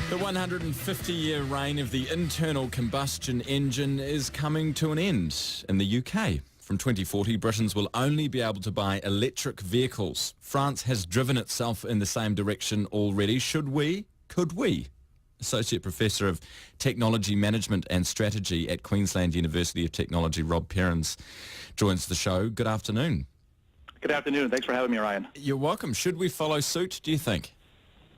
The 150-year reign of the internal combustion engine is coming to an end in the UK. From 2040, Britons will only be able to buy electric vehicles. France has driven itself in the same direction already. Should we? Could we? Associate Professor of Technology Management and Strategy at Queensland University of Technology, Rob Perrons, joins the show. Good afternoon. Good afternoon. Thanks for having me, Ryan. You're welcome. Should we follow suit, do you think?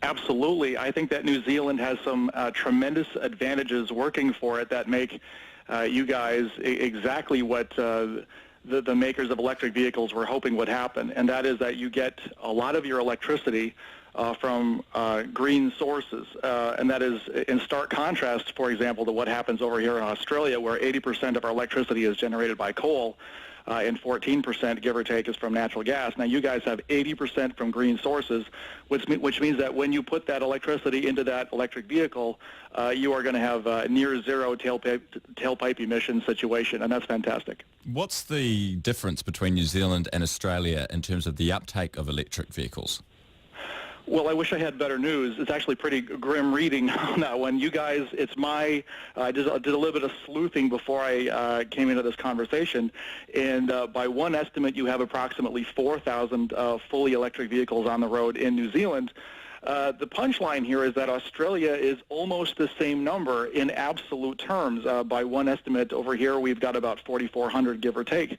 Absolutely. I think that New Zealand has some tremendous advantages working for it that make you guys exactly what the makers of electric vehicles were hoping would happen, and that is that you get a lot of your electricity from green sources, and that is in stark contrast, for example, to what happens over here in Australia, where 80% of our electricity is generated by coal, and 14%, give or take, is from natural gas. Now, you guys have 80% from green sources, which means that when you put that electricity into that electric vehicle, you are going to have a near zero tailpipe emission situation, and that's fantastic. What's the difference between New Zealand and Australia in terms of the uptake of electric vehicles? Well, I wish I had better news. It's actually pretty grim reading on that one. You guys, I did a little bit of sleuthing before I came into this conversation, and by one estimate, you have approximately 4,000 fully electric vehicles on the road in New Zealand. The punchline here is that Australia is almost the same number in absolute terms. By one estimate over here, we've got about 4,400, give or take.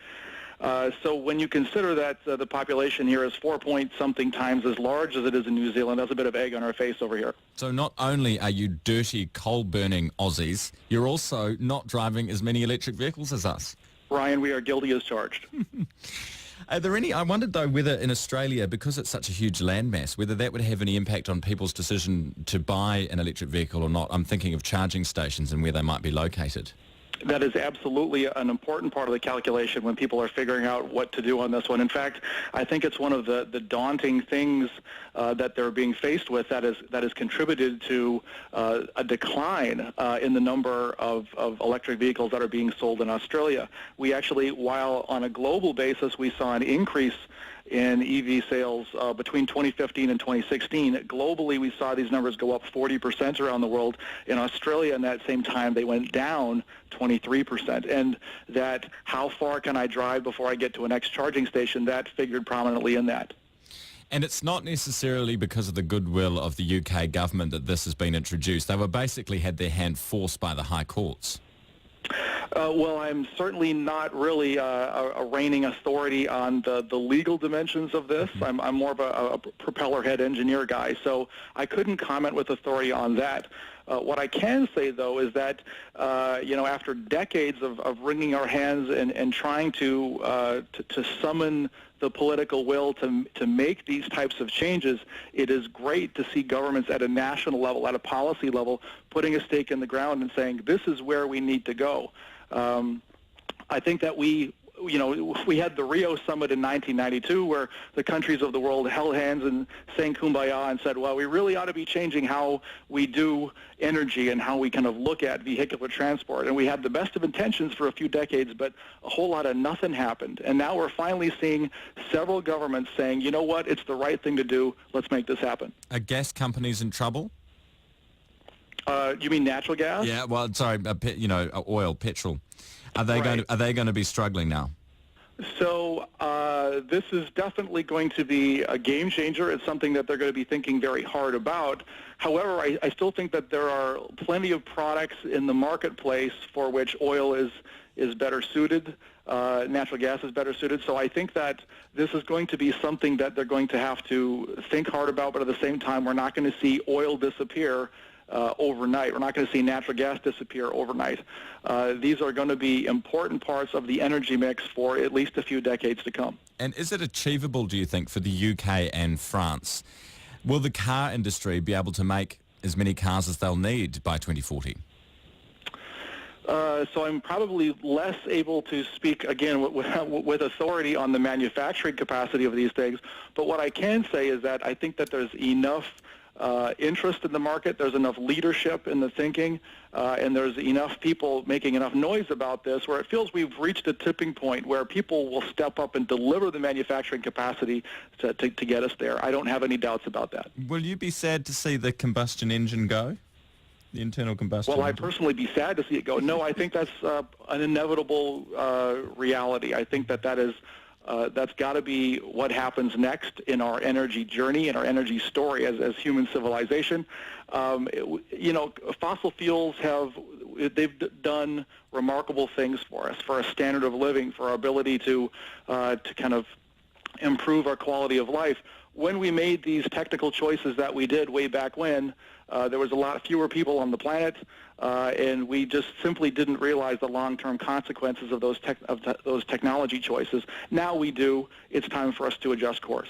So when you consider that the population here is 4-point-something times as large as it is in New Zealand, that's a bit of egg on our face over here. So not only are you dirty, coal-burning Aussies, you're also not driving as many electric vehicles as us. Ryan, we are guilty as charged. Are there any? I wondered, though, whether in Australia, because it's such a huge landmass, whether that would have any impact on people's decision to buy an electric vehicle or not. I'm thinking of charging stations and where they might be located. That is absolutely an important part of the calculation when people are figuring out what to do on this one. In fact, I think it's one of the daunting things that they're being faced with that has contributed to a decline in the number of electric vehicles that are being sold in Australia. We actually, while on a global basis we saw an increase in EV sales between 2015 and 2016. Globally, we saw these numbers go up 40% around the world. In Australia, in that same time, they went down 23%. And that how far can I drive before I get to a next charging station, that figured prominently in that. And it's not necessarily because of the goodwill of the UK government that this has been introduced. They were basically had their hand forced by the high courts. Well, I'm certainly not really a reigning authority on the legal dimensions of this. I'm more of a propeller head engineer guy, so I couldn't comment with authority on that. What I can say, though, is that, after decades of wringing our hands and trying to summon the political will to make these types of changes, it is great to see governments at a national level, at a policy level, putting a stake in the ground and saying, this is where we need to go. I think that we had the Rio Summit in 1992 where the countries of the world held hands and sang Kumbaya and said, well, we really ought to be changing how we do energy and how we kind of look at vehicular transport. And we had the best of intentions for a few decades, but a whole lot of nothing happened. And now we're finally seeing several governments saying, you know what, it's the right thing to do. Let's make this happen. Are gas companies in trouble? You mean natural gas? Yeah, well, sorry, oil, petrol. Are they going to be struggling now? So this is definitely going to be a game changer. It's something that they're going to be thinking very hard about. However, I still think that there are plenty of products in the marketplace for which oil is better suited. Natural gas is better suited. So I think that this is going to be something that they're going to have to think hard about, but at the same time, we're not going to see oil disappear overnight. We're not going to see natural gas disappear overnight. These are going to be important parts of the energy mix for at least a few decades to come. And is it achievable, do you think, for the UK and France? Will the car industry be able to make as many cars as they'll need by 2040? So I'm probably less able to speak, again, with authority on the manufacturing capacity of these things. But what I can say is that I think that there's enough interest in the market, there's enough leadership in the thinking, and there's enough people making enough noise about this where it feels we've reached a tipping point where people will step up and deliver the manufacturing capacity to get us there. I don't have any doubts about that. Will you be sad to see the combustion engine go? the internal combustion Well, I'd engine? personally be sad to see it go. No, I think that's an inevitable reality. I think that's got to be what happens next in our energy journey and our energy story as human civilization. Fossil fuels they've done remarkable things for us, for our standard of living, for our ability to kind of improve our quality of life. When we made these technical choices that we did way back when, there was a lot fewer people on the planet, and we just simply didn't realize the long-term consequences of those technology choices. Now we do. It's time for us to adjust course.